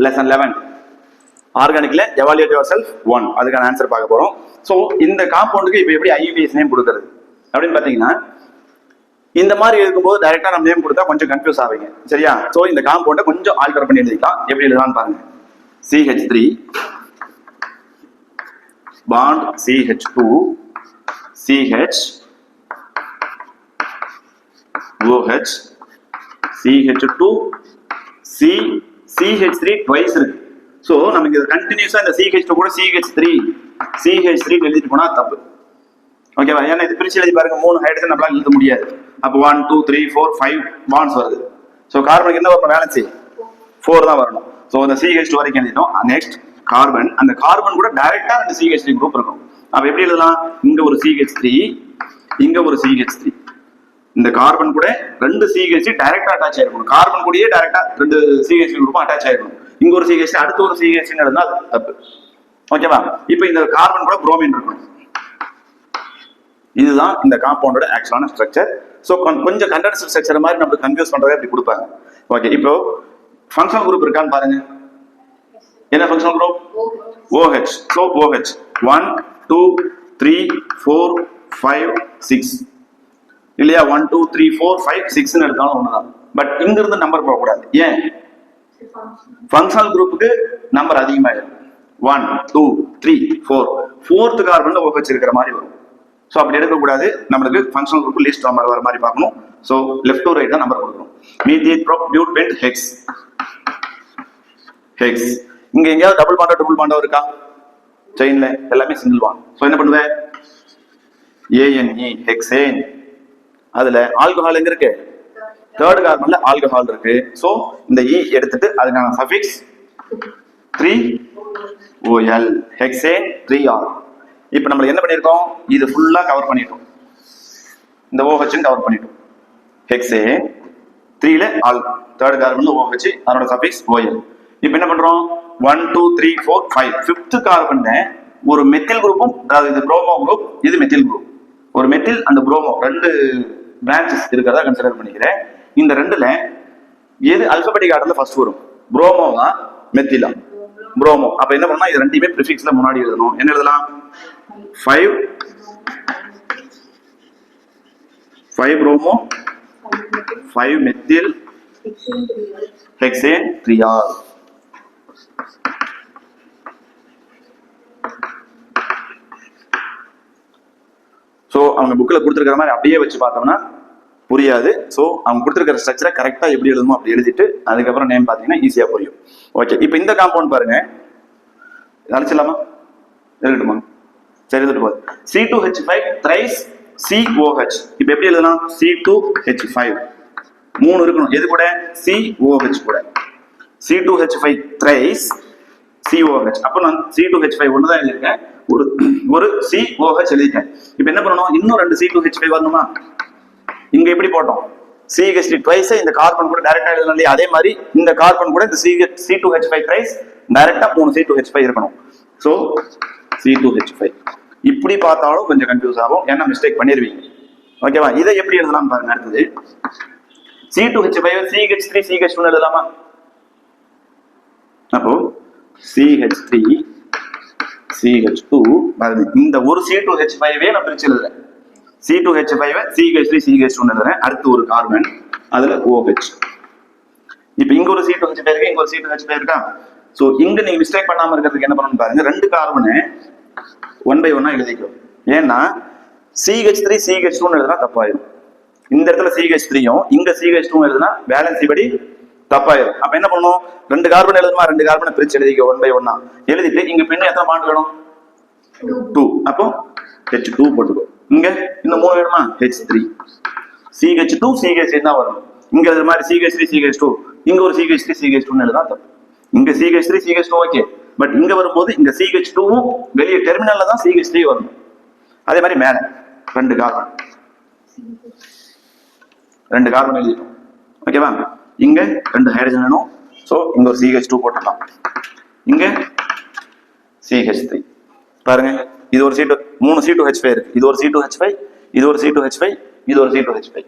Lesson 11 ஆர்கானிக்ல evaluate your self 1 அதுக்கான answer பார்க்க போறோம். ஸோ இந்த காம்பவுண்டுக்கு இப்போ எப்படி ஐயூபிஎஸ் நேம் கொடுக்கறது அப்படின்னு பார்த்தீங்கன்னா, இந்த மாதிரி இருக்கும்போது டைரக்டா நம்ம நேம் கொடுத்தா கொஞ்சம் கன்ஃபியூஸ் ஆவீங்க, சரியா? ஸோ இந்த காம்பவுண்டை கொஞ்சம் ஆல்டர் பண்ணி எழுதிக்கலாம். எப்படி எழுதலாம்னு பாருங்க. CH3 bond CH2 CH OH CH2 CH3 twice இருக்கு. ஸோ நமக்கு இது கண்டினியூஸா இந்த CH2 கூட CH3 எழுதிட்டு போனா தப்பு, ஓகேவா? ஏன்னா இது பிரிச்சு எழுதி பாருங்க, 3 ஹைட்ரஜன் நம்மளால எழுத முடியாது. அப்போ 1 2 3 4 5 பாண்ட்ஸ் வருது. ஸோ கார்பனுக்கு என்ன வரணும்? வேலன்சி 4 தான் வரணும். ஸோ இந்த CH2 வரைக்கும் எழுதிட்டோம். நெக்ஸ்ட் கார்பன், அந்த கார்பன் கூட டைரக்டா இந்த CH3 குரூப் இருக்கும். அப்ப எப்படி எழுதலாம்? இங்க ஒரு CH3, இங்க ஒரு CH3. இந்த கார்பன் கூட 2 CH3 டைரக்டா அட்டாச் ஆயிருக்கணும். கார்பன் கூடயே டைரக்டா 2 CH3 குரூப் அட்டாச் ஆயிருக்கணும். இங்க ஒரு CH3 அடுத்து ஒரு CH3 எழுதுனா அது தப்பு, ஓகேவா? இப்போ இந்த கார்பன் கூட புரோமின் இருக்கும். இதுதான் இந்த காம்பவுண்டோட ஆக்சுவலான ஸ்ட்ரக்சர். ஸோ கொஞ்சம் கண்டென்ஸ்ட் ஸ்ட்ரக்சர் மாதிரி நம்ம கன்ஃபியூஸ் பண்றதை அப்படி கொடுப்பாங்க. ஓகே, இப்போ ஃபங்க்ஷனல் குரூப் இருக்கான்னு பாருங்க. என்ன functional group? OH. So OH 1 2 3 4 5 6 இல்லையா? 1 2 3 4 5 6ன்னு எடுத்தாலும் ஒண்ணுதான். பட் இங்க இருந்து நம்பர் போகக்கூடாது. ஏன்? ஃபங்க்ஷனல் குரூப்புக்கு நம்பர் அதிகமாயிடும். 1 2 3 4 4th கார்பன்ல OH இருக்கிற மாதிரி வரும். ஸோ அப்படி எடுக்கக்கூடாது. நம்மளுக்கு ஃபங்க்ஷனல் குரூப் லிஸ்ட் நம்பர் வர மாதிரி பார்க்கணும். ஸோ லெஃப்ட் டு ரைட் தான் நம்பர் கொடுக்கணும். மீதியேட் ப்ரோப் பியூட் பென்ட் ஹெக்ஸ். இங்க எங்கேயாவது டபுள் பாண்டோ இருக்கா? செயின்ல எல்லாமே சிங்கிள் பாண்ட். ஸோ என்ன பண்ணுவேன்? ANE hexane. அதுல ஆல்கஹால் எங்க இருக்கு? 3rd கார்பன்ல ஆல்கஹால் இருக்கு. ஸோ இந்த E எடுத்துட்டு அதுக்கான சஃபிக்ஸ் 3OL ஹெக்ஸேன் 3R. இப்போ நம்ம என்ன பண்ணிருக்கோம்? இது ஃபுல்லா கவர் பண்ணிட்டோம். இந்த OH கவர் பண்ணிட்டோம். ஹெக்ஸேன் 3ல 3rd கார்பன்ல OH, அதோட சஃபிக்ஸ் OL. இப்போ என்ன பண்றோம்? 1 2 3 4 5 5th கார்பன்ல ஒரு மெத்தில் குரூப்பும், அதாவது இது புரோமோ குரூப், இது மெத்தில் குரூப். ஒரு மெத்தில் அந்த புரோமோ 2 பிரான்ச்சஸ் இருக்கிறதா கன்சிடர் பண்ணிக்கிறேன். இந்த 2ல எது அல்பபெட்டிக் ஆர்டர்ல ஃபர்ஸ்ட் வரும்? புரோமோவா மெத்திலா? புரோமோ. அப்ப என்ன பண்ணா இது ரெண்டுமே பிரிஃபிக்ஸ்ல முன்னாடி எழுதணும். என்ன எழுதலாம்? 5 promo 5 methyl hexane 3R. So அவங்க புக்கில் கொடுத்துருக்கிற மாதிரி அப்படியே வச்சு பார்த்தோம்னா புரியாது. ஸோ அவங்க கொடுத்துருக்கிற ஸ்ட்ரக்சரை கரெக்டாக எப்படி எழுதணும் அப்படி எழுதிட்டு அதுக்கப்புறம் நேம் பார்த்தீங்கன்னா ஈஸியாக புரியும். ஓகே, இப்போ இந்த காம்பவுண்ட் பாருங்க, அழைச்சிடலாமா? எழுதட்டுமா? சரி, எழுதிட்டு போகுது. C2H5 thrice COH. இப்போ எப்படி எழுதலாம்? C2H5 3 இருக்கணும். எது கூட? COH கூட. C2H5 thrice COH. அப்போ நான் C2H5 ஒன்று தான் எழுதியிருக்கேன், ஒரு COH எழுதிட்டேன். இப்போ என்ன பண்ணணும்? இன்னும் 2 C2H5 வரணுமா? இங்க எப்படி போட்டோம்? CH3 ட்வைஸ் இந்த கார்பன் கூட டைரக்டா எழுதணும் இல்லையா? அதே மாதிரி இந்த கார்பன் கூட இந்த C2H5 ட்வைஸ் டைரக்டா 3 C2H5 இருக்கணும். ஸோ C2H5 இப்படி பார்த்தாலும் கொஞ்சம் கன்ஃபியூஸ் ஆகும், ஏன்னா மிஸ்டேக் பண்ணிடுவீங்க, ஓகேவா? இதை எப்படி எழுதலாம் பாருங்க. அடுத்தது C2H5 CH3 CH2 எழுதலாமா? அப்போ CH3 CH2 இந்த ஒரு C2H5 நான் பிரிச்சு எழுதுறேன். C2H5 CH3 CH2 எழுதுறேன். அடுத்து ஒரு கார்பன், அதுல OH. இப்ப இங்க ஒரு C2H5 இருக்கு, இங்க ஒரு C2H5 இருக்கா? சோ இங்க நீங்க மிஸ்டேக் பண்ணாம இருக்கிறதுக்கு என்ன பண்ணணும் பாருங்க. 2 கார்பனை 1 by 1 எழுதிக்கோ. ஏன்னா CH3 CH2 எழுதுனா தப்பாயிரும். இந்த இடத்துல CH3யும் இங்க CH2 எழுதுனா பேலன்ஸ் படி தப்பாயிரும். அப்ப என்ன பண்ணணும்? 2 கார்பன் எழுதுமா, 2 கார்பனை பிரிச்சு எழுதிக்கோ 1 by 1. எழுதிட்டு இங்க பின்ன எத்தனை பாண்ட் வேணும்? 2. அப்போ H2 போட்டுக்கோ. இங்க இந்த 3 வேணுமா? H3 CH2 CH3 தான் வரும். இங்க இது மாதிரி CH3 CH2, இங்க ஒரு CH3 CH2 எழுதுனா தப்பு. இங்க CH3 CH2 ஓகே, பட் இங்க வரும்போது இங்க CH2வும் வெளியே டெர்மினல்ல தான் CH3 வரும். அதே மாதிரி மேல 2 கார்பன் எழுதிட்டோம், ஓகேவா? இங்க 2 ஹைட்ரஜன் வேணும். சோ இங்க ஒரு CH2 போட்டுடலாம். இங்க CH3 பாருங்க, இது ஒரு C2, 3 C2H5 இருக்கு. இது ஒரு C2H5, இது ஒரு C2H5, இது ஒரு C2H5.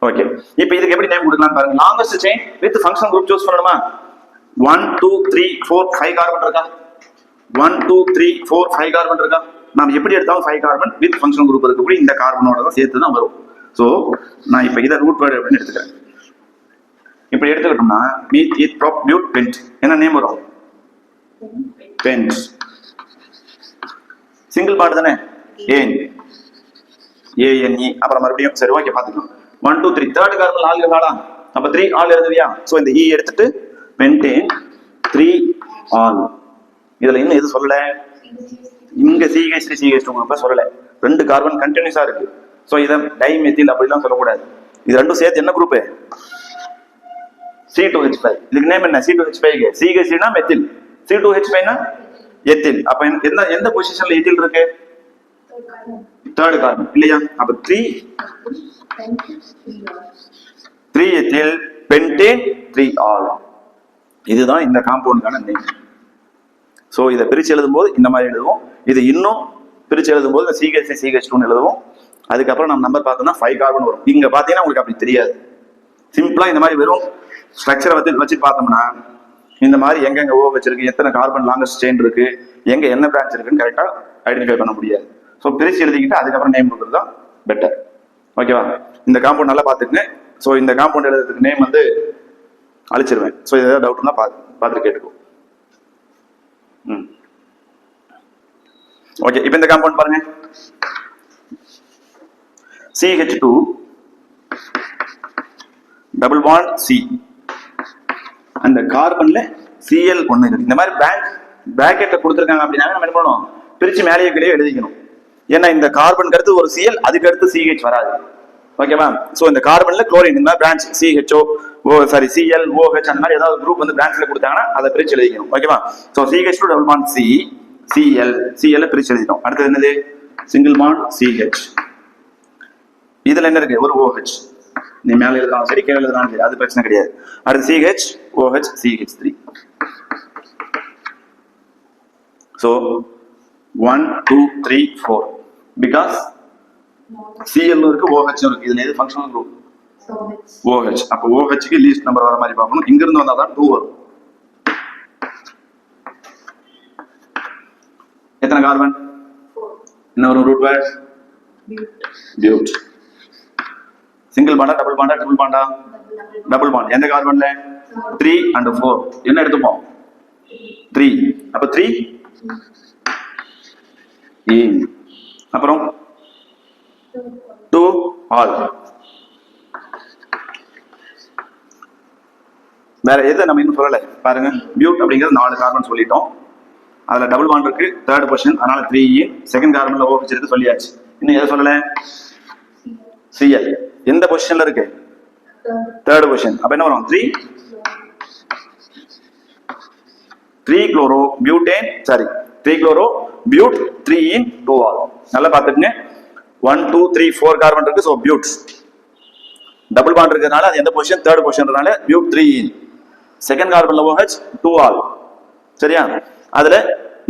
ஓகே, இப்போ இதுக்கு எப்படி நேம் கொடுக்கலாம் பாருங்க. Longest chain with functional group choose பண்ணணுமா? 1 2 3 4 5 கார்பன் இருக்கா? 1 2 3 4 5 கார்பன் இருக்கா? நாம் எப்படி எடுத்தாலும் 5 கார்பன் வித் ஃபங்க்ஷனல் குரூப் இருக்கக்கூடிய இந்த கார்பனோட தான் சேர்த்து தான் வரும். ஸோ நான் இப்போ இதை ரூட் வேர்டு அப்படின்னு எடுத்துக்கிறேன். இப்படி எடுத்துக்கிட்டோம்னா மீத் ஈத் ப்ராப் பியூட் பென்ட் என்ன நேம் வரும்? பென்ட். சிங்கிள் பாண்ட் தானே, ஏன் ஏஎன்இ. அப்புறம் மறுபடியும் சரி ஓகே பார்த்துக்கலாம். 1 2 3 தேர்ட் கார்பன் ஆல்கஹாலா? அப்ப 3 ஆல் எழுதுவியா? ஸோ இந்த இ எடுத்துட்டு பென்டேன் 3 ஆல். இதுல இன்னும் எது சொல்லல, இங்க CH3 CH2 குரூப்பை சொல்லல. 2 கார்பன் கண்டினியூஸா இருக்கு. ஸோ இதை டைமெத்தில் அப்படிலாம் சொல்லக்கூடாது. இது ரெண்டும் சேர்த்து என்ன குரூப்? C2H5. இதுக்கு நேம் என்ன? C2H5. CH3 னா மெத்தில், C2H5 னா எத்தில். அப்ப எந்த பொசிஷன்ல எத்தில் இருக்கு? தேர்ட் கார்பன் இல்லையா? அப்ப 3 எத்தில் பென்டேன் 3 ஆல். இதுதான் இந்த காம்பவுண்டுக்கான நேம். சோ இதை பிரிச்சு எழுதும் போது இந்த மாதிரி எழுதுவோம். இது இன்னும் பிரிச்சு எழுதும் போது CH3 CH2 எழுதுவோம். அதுக்கப்புறம் நம்ம நம்பர் பார்த்தோம்னா 5 கார்பன் வரும். இங்க பாத்தீங்கன்னா உங்களுக்கு அப்படி தெரியாது. சிம்பிளா இந்த மாதிரி வெறும் ஸ்ட்ரக்சரை வச்சு பார்த்தோம்னா இந்த மாதிரி எங்கெங்க ஓ வச்சிருக்கு, எத்தனை கார்பன் லாங்கஸ்ட் செயின் இருக்கு, எங்க என்ன பிரான்ச் இருக்குன்னு கரெக்டா ஐடென்டிஃபை பண்ண முடியாது. ஸோ பிரிச்சு எழுதிக்கிட்டு அதுக்கப்புறம் நேம் கொடுக்குறது தான் பெட்டர். ஓகேவா? இந்த காம்பவுண்ட் நல்லா பார்த்துக்குங்க. ஸோ இந்த காம்பவுண்ட் எழுதுறதுக்கு நேம் வந்து அழிச்சிருவேன். ஸோ ஏதாவது டவுட்னா பார்த்துட்டு கேட்டுக்கோ. ஓகே, இப்போ இந்த காம்பவுண்ட் பாருங்க. CH2 double bond C. அந்த கார்பன்ல Cl ஒண்ணு இருக்கு. இந்த மாதிரி பிராக்கெட்ல கொடுத்துருக்காங்க அப்படின்னா நம்ம என்ன பண்ணணும்? பிரிச்சு மேலேயே கீழே எழுதிக்கணும். ஏன்னா இந்த கார்பனுக்கு அடுத்து ஒரு Cl, அதுக்கு அடுத்து CH வராது. ஓகேவா? சோ இந்த கார்பன்ல குளோரின் இந்த மாதிரி பிரான்ச் CHO Cl OH அந்த மாதிரி ஏதாவது குரூப் வந்து பிரான்ச்ல கொடுத்தாங்கன்னா அதை பிரிச்சு எழுதிக்கணும். ஓகேவா? So CH2 double bond C Cl பிரிச்சு எழுதிட்டோம். அடுத்தது என்னது? Single bond CH. இதுல என்ன இருக்கு? ஒரு OH. நீ மேல எழுதலாம் சரி, கீழே எழுதலாம் சரி, அது பிரச்சனை கிடையாது. அடுத்து CH OH CH3. so 1 2 3 4 because Cl இருக்கு OH இருக்கு. இதுல எது ஃபங்க்ஷனல் குரூப்? OH. அப்ப OH க்கு லீஸ்ட் நம்பர் வர மாதிரி பார்க்கணும். இங்க இருந்து வந்தா தான் 2 வரும். எத்தனை கார்பன்? என்ன வரும் ரூட் வேர்ட்? பியூட். சிங்கிள் பாண்டா டபுள் பாண்டா? ட்ரிபிள் பாண்டா? Double bond. எந்த கார்பன்ல? 3 and 4. என்ன எடுத்துப்போம்? 3. அப்ப 3 ஏன். அப்புறம் 2 ஆல். வேற எது நம்ம இன்னும் சொல்லல பாருங்க. பியூட் அப்படிங்கிறது 4 கார்பன் சொல்லிட்டோம். அதுல டபுள் பாண்ட் இருக்கு, தேர்ட் பொசிஷன், அதனால 3 ஏன். செகண்ட் கார்பன்ல OH இருக்கு சொல்லியாச்சு. இன்னும் எதை சொல்லல? Cl எந்த பொசிஷன்ல இருக்கு? Third position. அப்ப என்ன வரும்? 3 குளோரோ பியூட்டேன் 3 குளோரோ பியூட் 3 இன் 2 ஆல். நல்லா பாத்துக்கங்க. 1 2 3 4 கார்பன் இருக்கு. சோ பியூட் டபுள் பாண்ட் இருக்கிறதுனால அது எந்த பொசிஷன்? தேர்ட் பொசிஷன்றனால பியூட் 3 இன். செகண்ட் கார்பன்ல OH 2 ஆல். சரியா? அதுல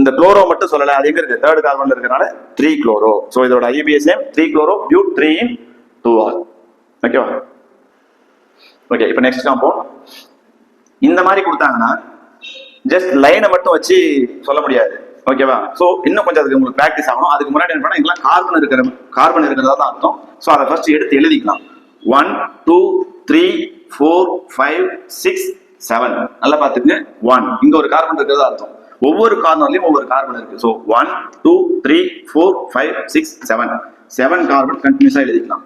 இந்த குளோரோ மட்டும் சொல்லல, அது எங்க இருக்கு? தேர்ட் கார்பன்ல இருக்கறனால 3 குளோரோ. சோ இதோட IUPAC நேம் 3 குளோரோ பியூட் 3 இன் 2 ஆல். ஓகேவா? ஓகே, இப்போ நெக்ஸ்ட் காம்பவுண்ட் இந்த மாதிரி கொடுத்தாங்கன்னா ஜஸ்ட் லைனை மட்டும் வச்சு சொல்ல முடியாது. ஓகேவா? சோ இன்னும் கொஞ்சம் அதுக்கு உங்களுக்கு பிராக்டிஸ் ஆகணும். அதுக்கு முன்னாடி என்ன பண்ணா, இதெல்லாம் கார்பன் இருக்கிறதா தான் அர்த்தம். சோ அதை ஃபர்ஸ்ட் எடுத்து எழுதிக்கலாம். 1 2 3 4 5 6 7. நல்லா பாத்துக்கங்க. 1 இங்க ஒரு கார்பன் இருக்கிறதா அர்த்தம். ஒவ்வொரு கார்னர்லயும் ஒவ்வொரு கார்பன் இருக்கு. சோ 1 2 3 4 5 6 7 கார்பன் கண்டினியூஸா எழுதிக்கலாம்.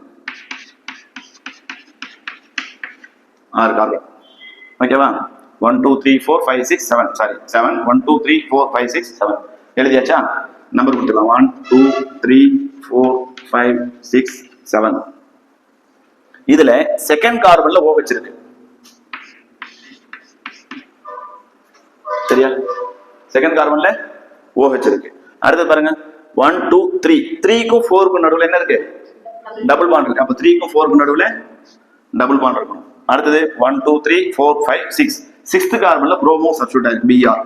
6 கார்பன். ஓகேவா? 1 2 3 4 5 6 7 சாரி 7 1 2 3 4 5 6 7 எழுதியாச்சா? நம்பர் கொடுத்துக்கலாம். 1 2 3 4 5 6 7. இதுல செகண்ட் கார்பன்ல OH இருக்கு. சரியா? செகண்ட் கார்பன்ல OH இருக்கு. அடுத்து பாருங்க 1 2 3 3க்கும் 4க்கும் நடுவுல என்ன இருக்கு? டபுள் பாண்ட் இருக்கு. அப்ப 3க்கும் 4க்கும் நடுவுல டபுள் பாண்ட் இருக்கணும். அடுத்தது 1 2 3 4 5 6. 6th கார்பன்ல புரோமோ சப்ஸ்டிட்யூட் ஆயிருக்கு, Br.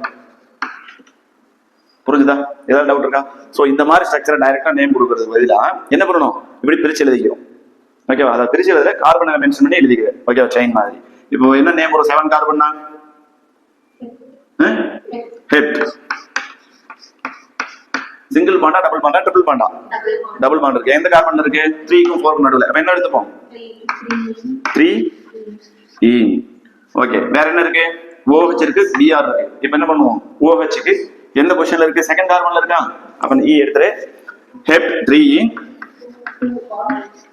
புரிஞ்சுதா? ஏதாவது டவுட் இருக்கா? சோ இந்த மாதிரி ஸ்ட்ரக்சரை டைரக்டா நேம் கொடுக்கறதுக்கு பதிலா என்ன பண்ணணும்? இப்படி பிரிச்சு எழுதிக்கிறோம். ஓகேவா? அதை பிரிச்சு எழுதுற கார்பனை மென்ஷன் பண்ணி எழுதிக்கிறேன். ஓகேவா? செயின் மாதிரி. இப்போ என்ன நேம் ஒரு 7 கார்பன் தான்? ஹெட். சிங்கிள் பாண்டா, டபுள் பாண்டா, ட்ரிபிள் பாண்டா? டபுள் பாண்ட் இருக்கு. எந்த கார்பன் இருக்கு? 3க்கும் 4க்கும் நடுவில். அப்ப என்ன எடுத்துப்போம்? 3 ஈன். ஓகே, வேற என்ன இருக்கு? OH இருக்கு, Br இருக்கு. இப்போ என்ன பண்ணுவோம்? OH க்கு எந்த பொசிஷன்ல இருக்கு? செகண்ட் கார்பன்ல இருக்கா? அப்ப E எடுத்துரு. ஹெப் 3 ஈன்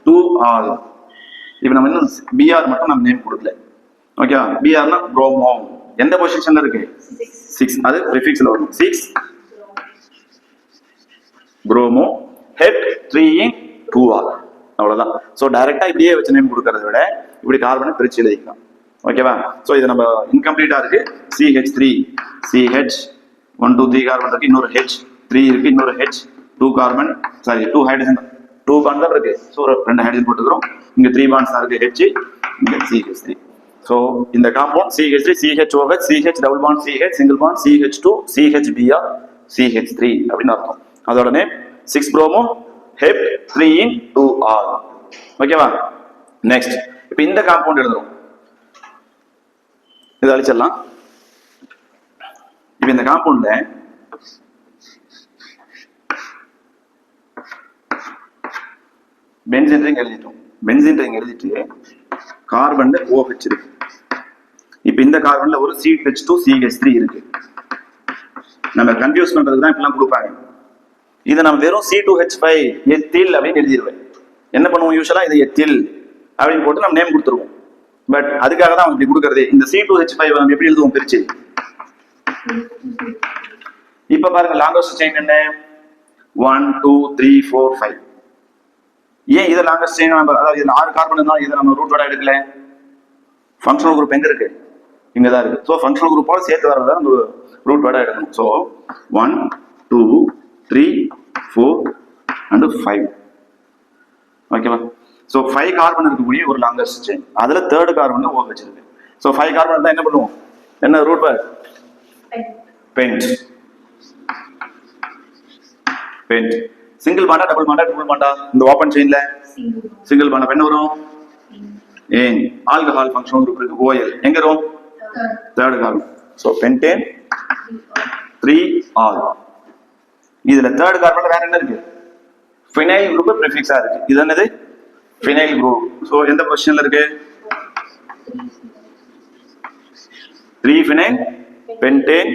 2 ஆல். இப்போ நம்ம இன்னும் Br மட்டும் நம்ம நேம் கொடுக்கல. ஓகேவா? Brனா புரோமோ. எந்த பொசிஷன்ல இருக்கு? 6. அது ப்ரிஃபிக்ஸ்ல வரும். 6 புரோமோ ஹெட் 3 இன் 2 ஆல். அவ்வளவுதான். சோ டைரக்டா இப்படியே வச்சு நேம் கொடுக்கறத விட இப்படி கார்பனை பிரிச்சு எழுதிக்கலாம். ஓகேவா? சோ இது நம்ம இன்கம்ப்ளீட்டா இருக்கு. CH3 CH 1 2 3 கார்பன் இருக்கு, இன்னொரு H 3 இருக்கு, இன்னொரு H 2 carbon, sorry 2 hydrogen, 2 bond தான் இருக்கு. சோ ரெண்டு ஹைட்ரஜன் போட்டுக்கிறோம். இங்க 3 பாண்ட்ஸ் தான் இருக்கு, H, இங்க CH3. சோ இந்த compound CH3 CHOH CH double bond CH single bond CH2 CHBr CH3 அப்படின்னு அர்த்தம். அதோட நேம் 6 புரோமோ ஹெப் 3 இன் 2 ஆல். ஓகேவா? நெக்ஸ்ட் இப்போ இந்த காம்பவுண்ட் எழுதுறோம். இதை அழிச்சிடலாம். இப்போ இந்த காம்பவுண்ட்ல பென்சீன் ரிங் எழுதிட்டோம். பென்சீன் ரிங் எழுதிட்டு கார்பன்ல OH இருக்கு. இப்போ இந்த கார்பன்ல ஒரு CH2 CH3 இருக்கு. நம்ம கன்ஃபியூஸ் பண்றதுக்கு தான் இப்படிலாம் கொடுப்பாங்க. இதை நம்ம வெறும் C2H5 எத்தில் அப்படின்னு எழுதிடுவேன். என்ன பண்ணுவோம்? யூஸ்வலா இது எத்தில் அப்படின்னு போட்டு நம்ம நேம் கொடுத்துருவோம். பட் அதுக்காக தான் இப்படி கொடுக்கறது. இந்த C2H5 நம்ம எப்படி எழுதுவோம் பிரிச்சு? இப்ப பாருங்க, லாங்கஸ்ட் செயின் என்ன? 1 2 3 4 5. ஏன் இதை லாங்கஸ்ட் செயின்? அதாவது இதுல 6 கார்பன் இருந்தா இதை நம்ம ரூட் வேர்டா எடுக்கல. ஃபங்க்ஷனல் குரூப் எங்க இருக்கு? இங்கதான் இருக்கு. ஸோ ஃபங்க்ஷனல் குரூப்போட சேர்த்து வரதான் நம்ம ரூட் வேர்டா எடுக்கணும். So 1 2 3 4 and 5. ஓகேவா? ஸோ 5 கார்பன் இருக்கக்கூடிய ஒரு லாங்கஸ்ட் செயின். அதுல தேர்ட் கார்பன்ல OH இருக்கு. ஸோ 5 கார்பன் இருந்தா என்ன பண்ணுவோம்? என்ன root word? Pent. Pent. Single பாண்டா, டபுள் பாண்டா, ட்ரிபிள் பாண்டா? இந்த ஓபன் செயின்ல சிங்கிள் பாண்டா என்ன வரும்? ஏன் ஆல்கஹால் ஃபங்க்ஷனல் குரூப் இருக்கு, OL. எங்க வரும்? Third carbon. So pentane 3 ol. இதுல தேர்ட் கார்பன்ல வேற என்ன இருக்கு? ஃபினைல் குரூப் ப்ரிஃபிக்ஸா இருக்கு. இது என்னது? Phenyl group. சோ எந்த பொசிஷன்ல இருக்கு? 3 ஃபினைல் பென்டேன்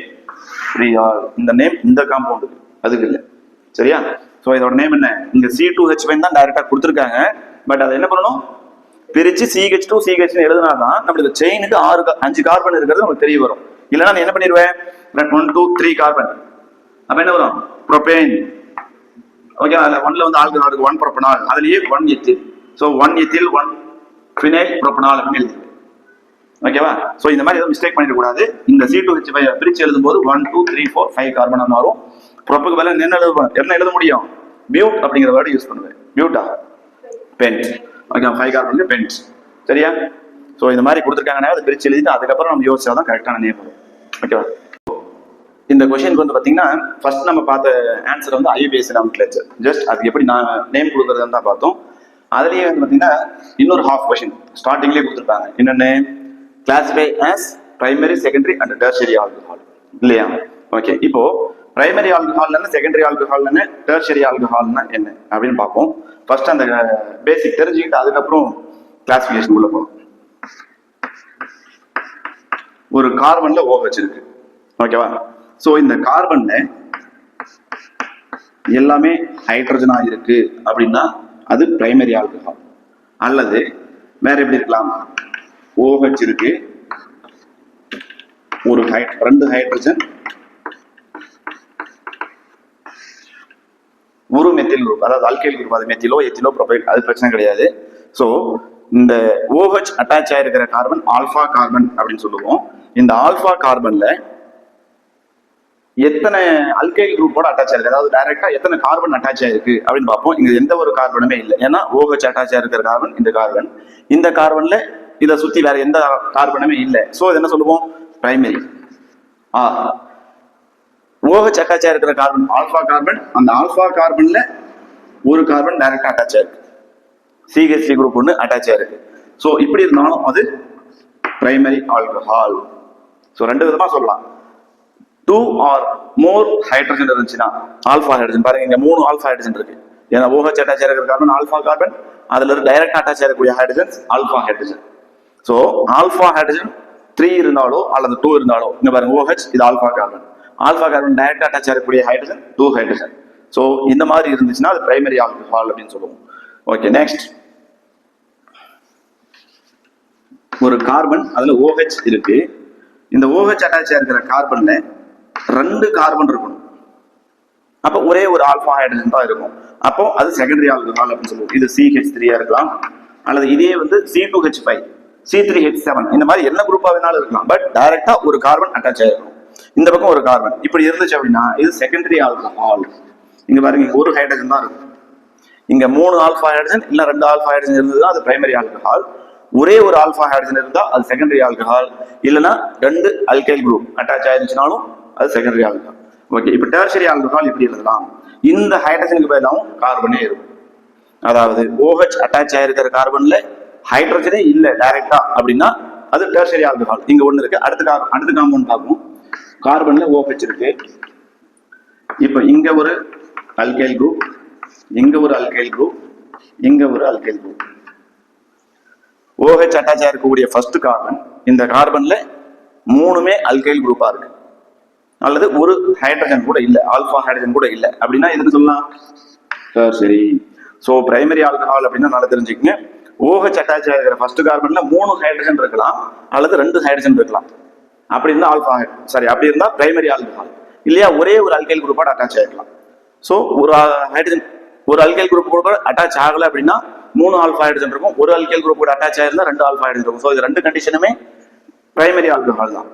3 ஆல். இந்த நேம் இந்த காம்பவுண்ட் அதுக்கு இல்ல. சரியா? சோ இதோட நேம் என்ன? இங்க C2H5 தான் டைரக்டா கொடுத்திருக்காங்க. பட் அதை என்ன பண்ணணும்? பிரிச்சு CH2 CH எழுதினாதான் நம்மளுக்கு செயினுக்கு 5 கார்பன் இருக்கிறது நமக்கு தெரிய வரும். இல்லைன்னா நான் என்ன பண்ணிடுவேன்? 1 2 3 கார்பன். அப்ப என்ன வரும்? ப்ரோபேன். ஓகே, அதுல 1ல வந்து ஆல்கஹால் இருக்கு, 1 ப்ரோபனால். அதுலயே 1 ethyl. So 1 ethyl 1 phenyl propanol அப்படின்னு எழுதி. ஓகேவா? சோ இந்த மாதிரி எதுவும் மிஸ்டேக் பண்ணிட கூடாது. இந்த C2H5 பிரிச்சு எழுதும்போது 1 2 3 4 5 கார்பன் வரும். ப்ரோப்புக்கு மேல என்ன எழுத முடியும்? பியூட் அப்படிங்கிற வேர்டு யூஸ் பண்ணுவேன். பியூட்டா? பென்ட். ஓகே, 5 கார்பன்ல பென்ட். சரியா? சோ இந்த மாதிரி கொடுத்துருக்காங்கன்னா அதை பிரிச்சு எழுதிட்டு அதுக்கப்புறம் நம்ம யோசிச்சாதான் கரெக்டான நேம் வரும். ஓகேவா? இந்த கொஸ்டினுக்கு வந்து பாத்தீங்கன்னா ஃபர்ஸ்ட் நம்ம பார்த்த ஆன்சர் வந்து IUPAC நாமென்க்ளேச்சர். ஜஸ்ட் அது எப்படி நான் நேம் கொடுக்கறதுன்னு தான் பார்த்தோம். அதுலயே வந்து பாத்தீங்கன்னா இன்னொரு ஹாஃப் கொஸ்டின் ஸ்டார்டிங்லேயே கொடுத்துருப்பாங்க. என்னென்ன? Classify as primary, secondary and tertiary alcohol. இல்லையா? ஓகே, இப்போ பிரைமரி ஆல்கஹால் என்ன, செகண்டரி ஆல்கஹால் என்ன, டெர்ஷரி ஆல்கஹால்னா என்ன அப்படின்னு பார்ப்போம். ஃபர்ஸ்ட் அந்த பேசிக் தெரிஞ்சுக்கிட்டு அதுக்கப்புறம் கிளாசிஃபிகேஷன் உள்ள போகணும். ஒரு கார்பன்ல OH இருக்கு. ஓகேவா? சோ இந்த கார்பன்ல எல்லாமே ஹைட்ரஜனா இருக்கு அப்படின்னா அது பிரைமரி ஆல்கஹால். அல்லது வேற எப்படி இருக்கலாம்? OH இருக்கு, ஒரு 2 ஹைட்ரஜன், ஒரு மெத்தில் குரூப், அதாவது ஆல்கைல் குரூப். அது மெத்திலோ எத்திலோ ப்ரோபைல், அது பிரச்சனை கிடையாது. சோ இந்த OH அட்டாச் ஆயிருக்கிற கார்பன் ஆல்பா கார்பன் அப்படின்னு சொல்லுவோம். இந்த ஆல்பா கார்பன்ல எத்தனை அல்கைல் குரூப்போட அட்டாச் ஆயிருக்கு, அதாவது டைரக்டா எத்தனை கார்பன் அட்டாச் ஆயிருக்கு அப்படின்னு பார்ப்போம். இங்க எந்த ஒரு கார்பனுமே இல்லை. ஏன்னா OH அட்டாச் ஆயிருக்கிற கார்பன் இந்த கார்பன். இந்த கார்பன்ல இதை சுத்தி வேற எந்த கார்பனுமே இல்லை. சோ இது என்ன சொல்லுவோம்? பிரைமரி. OH அட்டாச் ஆயிருக்கிற கார்பன் ஆல்பா கார்பன். அந்த ஆல்பா கார்பன்ல ஒரு கார்பன் டைரக்டா அட்டாச் ஆயிருக்கு. CH3 குரூப் ஒன்று அட்டாச் ஆயிருக்கு. ஸோ இப்படி இருந்தாலும் அது பிரைமரி ஆல்கஹால். ஸோ ரெண்டு விதமா சொல்லலாம். 2 or more ஹைட்ரஜன் இருந்துச்சுன்னா ஆல்ஃபா ஹைட்ரஜன், பாருங்க இங்க 3 ஆல்ஃபா ஹைட்ரஜன் இருக்கு. ஏன்னா OH அட்டாச் ஆகிருக்கிற கார்பன் ஆல்ஃபா கார்பன், அதுல இருந்து டைரக்ட் அட்டாச் ஆகக்கூடிய hydrogen alpha hydrogen. So alpha hydrogen 3 இருந்தாலோ அல்லது 2 இருந்தாலோ, இங்க பாருங்க OH இது alpha carbon, alpha carbon direct attach ஆகக்கூடிய ஹைட்ரஜன் 2 ஹைட்ரஜன். ஸோ இந்த மாதிரி இருந்துச்சுன்னா அது பிரைமரி ஆல்கஹால் அப்படின்னு சொல்லுவோம். ஓகே, நெக்ஸ்ட் ஒரு கார்பன் அதுல OH இருக்கு. இந்த OH அட்டாச் ஆகிருக்கிற கார்பன்ல 2 கார்பன் இருக்கணும். அப்போ ஒரே ஒரு ஆல்ஃபா ஹைட்ரஜன் தான் இருக்கும். அப்போ அது செகண்டரி ஆல்கஹால் அப்படின்னு சொல்லுவோம். இது CH3 இருக்கலாம், அல்லது இதே வந்து C2H5, C3H7, இந்த மாதிரி என்ன குரூப்பா வேணாலும் இருக்கலாம். பட் டைரக்டா ஒரு கார்பன் அட்டாச் ஆயிருக்கும். இந்த பக்கம் ஒரு கார்பன் இப்படி இருந்துச்சு அப்படின்னா இது செகண்டரி ஆல்கஹால். இங்க பாருங்க ஒரு ஹைட்ரஜன் தான் இருக்கும். இங்க 3 ஆல்ஃபா ஹைட்ரஜன் இல்ல 2 ஆல்ஃபா ஹைட்ரஜன் இருந்ததுன்னா அது பிரைமரி ஆல்கஹால். ஒரே ஒரு ஆல்ஃபா ஹைட்ரஜன் இருந்தா அது செகண்டரி ஆல்கஹால். இல்லைன்னா 2 அல்கைல் குரூப் அட்டாச் ஆயிருச்சுனாலும் அது செகண்டரி ஆல்கஹால். ஓகே, இப்ப டெர்ஷரி ஆல்கஹால் எப்படி எழுதலாம்? இந்த ஹைட்ரஜனுக்கு பதிலாகவும் கார்பனே இருக்கும். அதாவது OH அட்டாச் ஆயிருக்கிற கார்பன்ல ஹைட்ரஜனே இல்ல டைரக்டா அப்படின்னா அது டெர்ஷரி ஆல்கஹால். இங்க ஒண்ணு இருக்கு. அடுத்த காம்பவுண்ட் பார்ப்போம். கார்பன்ல OH இருக்கு. இப்ப இங்க ஒரு அல்கைல் குரூப், இங்க ஒரு அல்கைல் குரூப், இங்க ஒரு அல்கைல் குரூப். OH அட்டாச் ஆயிருக்கக்கூடிய ஃபர்ஸ்ட் கார்பன், இந்த கார்பன்ல 3மே அல்கைல் குரூப்பா இருக்கு, அல்லது ஒரு ஹைட்ரஜன் கூட இல்ல, ஆல்பா ஹைட்ரஜன் கூட இல்ல அப்படின்னா எதுக்கு சொல்லலாம்? சரி. சோ பிரைமரி ஆல்கஹால் அப்படின்னா நல்லா தெரிஞ்சுக்கங்க. OH அட்டாச் ஆகிற ஃபர்ஸ்ட் கார்பன்ல 3 ஹைட்ரஜன் இருக்கலாம், அல்லது 2 ஹைட்ரஜன் இருக்கலாம். அப்படி இருந்தா அப்படி இருந்தா பிரைமரி ஆல்கஹால். இல்லையா ஒரே ஒரு அல்கைல் குரூப்போட அட்டாச் ஆகிக்கலாம். சோ ஒரு ஹைட்ரஜன் ஒரு அல்கைல் குரூப் கூட அட்டாச் ஆகல அப்படின்னா 3 ஆல்பா ஹைட்ரஜன் இருக்கும். ஒரு அல்கைல் குரூப் கூட அட்டாச் ஆயிருந்தா 2 ஆல்பா ஹைட்ரஜன் இருக்கும். சோ இது 2 கண்டிஷனுமே பிரைமரி ஆல்கஹால் தான்.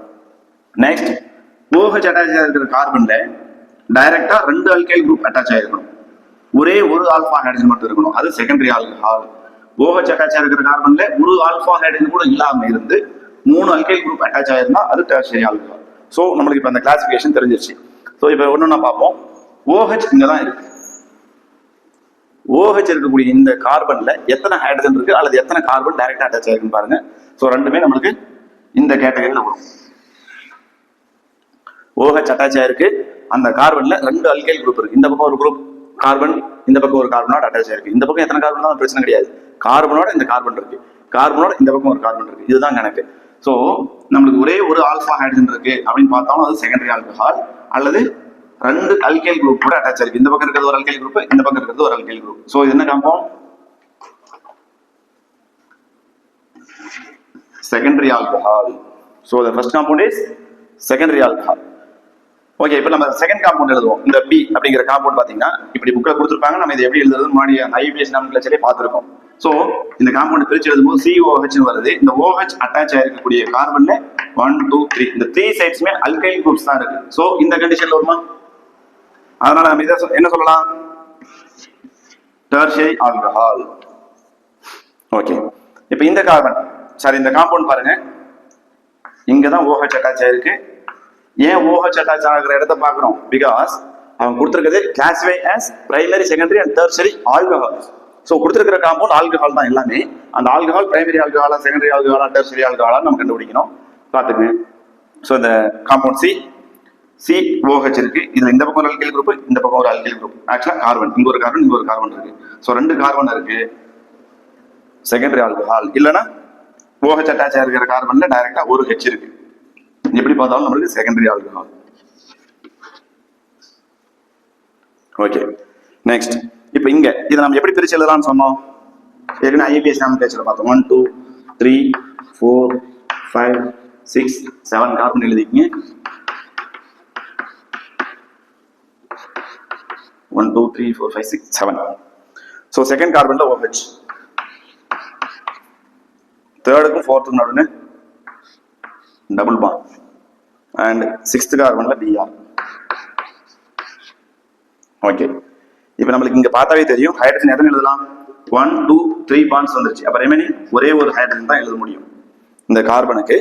நெக்ஸ்ட், OH அட்டாச் ஆகிருக்கிற கார்பன்ல டைரக்டா 2 அல்கைல் குரூப் அட்டாச் ஆயிருக்கணும். ஒரே ஒரு ஆல்பா ஹைட்ரஜன் மட்டும் இருக்கணும், அது செகண்டரி ஆல்கஹால். OH அட்டாச் ஆகிருக்கிற கார்பன்ல ஒரு ஆல்பா ஹைட்ரஜன் கூட இல்லாம இருந்து 3 அல்கைல் குரூப் அட்டாச் ஆயிருந்தா அது டெர்ஷரி ஆல்கஹால். சோ நம்மளுக்கு இப்ப அந்த கிளாசிபிகேஷன் தெரிஞ்சிருச்சு. சோ இப்ப ஒண்ணு பார்ப்போம். OH இங்கதான் இருக்கு. OH இருக்கக்கூடிய இந்த கார்பன்ல எத்தனை ஹைட்ரஜன் இருக்கு அல்லது எத்தனை கார்பன் டைரக்டா அட்டாச் ஆயிருக்குன்னு பாருங்க. சோ ரெண்டுமே நம்மளுக்கு இந்த கேட்டகரியில வரும். OH அட்டாச் ஆயிருக்கு. அந்த கார்பன்ல 2 அல்கைல் குரூப் இருக்கு. இந்த பக்கம் ஒரு குரூப் கார்பன், இந்த பக்கம் ஒரு கார்பனோட அட்டாச் ஆயிருக்கு. இந்த பக்கம் எத்தனை கார்பன் தான் பிரச்சனை கிடையாது. கார்பனோட இந்த கார்பன் இருக்கு, கார்பனோட இந்த பக்கம் ஒரு கார்பன் இருக்கு. இதுதான் கணக்கு. சோ நம்மளுக்கு ஒரே ஒரு ஆல்பா ஹைட்ரஜன் இருக்கு அப்படின்னு பார்த்தாலும் அது செகண்டரி ஆல்கஹால், அல்லது 2 அல்கைல் குரூப் கூட அட்டாச் ஆயிருக்கு. இந்த பக்கம் இருக்கிறது ஒரு அல்கைல் குரூப், இந்த பக்கம் இருக்கிறது ஒரு அல்கைல் குரூப். சோ இது என்ன compound? Secondary alcohol. So the first compound is secondary alcohol. Okay, இப்போ நம்ம செகண்ட் காம்பவுண்ட் எழுதுவோம். இந்த பி அப்படிங்கிற காம்பவுண்ட் பாத்தீங்கன்னா இப்படி புக்ல கொடுத்துருப்பாங்க. நம்ம இதை எப்படி எழுதுறது முன்னாடி ஐபிஎஸ் நாமென்க்ளேச்சரே பார்த்திருக்கோம். சோ இந்த காம்பவுண்ட் பிரிச்சு எழுதும்போது COH வருது. இந்த OH அட்டாச் ஆயிருக்கக்கூடிய கார்பன்ல 1 2 3 இந்த 3 சைட்ஸ்மே அல்கைல் குரூப்ஸ் தான் இருக்கு. சோ இந்த கண்டிஷன்ல வருமா? அதனால நம்ம இதை என்ன சொல்லலாம்? Tertiary alcohol. ஓகே, இப்போ இந்த கார்பன் இந்த காம்பவுண்ட் பாருங்க, இங்கதான் OH அட்டாச் ஆயிருக்கு. ஏன் OH அட்டாச் ஆகிற இடத்தை பார்க்கிறோம்? பிகாஸ் அவன் கொடுத்திருக்கிறது classify as primary, secondary and tertiary alcohol. So கொடுத்திருக்கிற காம்பவுண்ட் ஆல்கஹால் தான் எல்லாமே. அந்த ஆல்கஹால் பிரைமரி ஆல்கஹாலா, செகண்டரி ஆல்கஹாலா, டெர்ஷரி ஆல்கஹாலா நம்ம கண்டுபிடிக்கணும். பாத்துக்கங்க. சோ இந்த காம்பவுண்ட் COH இருக்கு. இதுல இந்த பக்கம் ஒரு அல்கைல் குரூப், இந்த பக்கம் ஒரு அல்கைல் குரூப். ஆக்சுவலா கார்பன், இங்க ஒரு கார்பன், இங்க ஒரு கார்பன் இருக்கு. சோ 2 கார்பன் இருக்கு, செகண்டரி ஆல்கஹால். இல்லனா OH அட்டாச் ஆகிருக்கிற கார்பன்ல டைரக்டா ஒரு H இருக்கு. எப்படி பார்த்தாலும் நம்மளுக்கு செகண்டரி ஆல்கஹால். Okay, next. இப்போ இங்க இதை நம்ம எப்படி பிரிச்சு எழுதலாம்னு சொன்னோம்? ஏற்கனவே ஐபிஎஸ் நாமென்க்ளேச்சர்ல பார்த்தோம். 1 2 3 4 5 6 7 கார்பன் எழுதிக்கங்க. 1 2 3 4 5 6 7. ஸோ செகண்ட் கார்பன்ல OH, தேர்டுக்கும் ஃபோர்த்துக்கும் நடுவுல double bond, and 6th கார்பன்ல Br. Okay, இப்போ நம்மளுக்கு இங்க பார்த்தாவே தெரியும் ஹைட்ரஜன் எத்தனை எழுதலாம்? 1 2 3 பாண்ட்ஸ் வந்துருச்சு. அப்ப ரிமைனிங் ஒரே ஒரு ஹைட்ரஜன் தான் எழுத முடியும். இந்த கார்பனுக்கு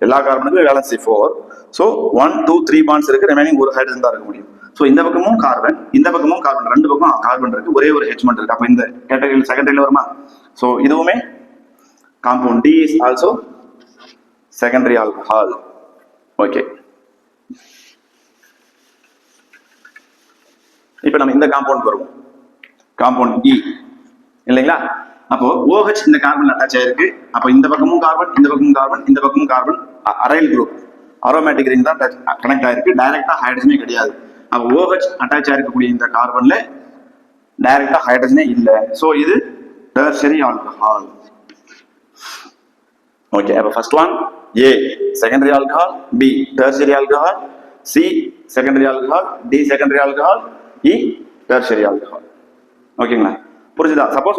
எல்லா கார்பனுக்கும் வேலன்சி 4. ஸோ 1 2 3 பாண்ட்ஸ் இருக்கு, ரிமைனிங் ஒரு ஹைட்ரஜன் தான் இருக்க முடியும். ஸோ இந்த பக்கமும் கார்பன், இந்த பக்கமும் கார்பன், 2 பக்கம் கார்பன் இருக்கு, ஒரே ஒரு H மட்டும் இருக்கு. அப்ப இந்த கேட்டகரியில் செகண்டரியில் வருமா? ஸோ இதுவுமே compound. D is also secondary alcohol. Okay, இப்போ நம்ம இந்த காம்பவுண்ட் வருவோம், காம்பவுண்ட் இ இல்லைங்களா. அப்போ OH இந்த கார்பன் அட்டாச் ஆயிருக்கு. அப்போ இந்த பக்கமும் கார்பன், இந்த பக்கமும் கார்பன், இந்த பக்கமும் carbon, aryl group aromatic ring தான் கனெக்ட் ஆயிருக்கு. டைரக்டா ஹைட்ரஜனே கிடையாது. அப்போ OH அட்டாச் ஆயிருக்கக்கூடிய இந்த கார்பன்ல டைரக்டா ஹைட்ரஜனே இல்லை. ஸோ இது டெர்ஷரி ஆல்கஹால். ஓகே, அப்போ first one A secondary alcohol, B tertiary alcohol, C secondary alcohol, D secondary alcohol, E tertiary alcohol. ஓகேங்களா, புரிஞ்சுதா? சப்போஸ்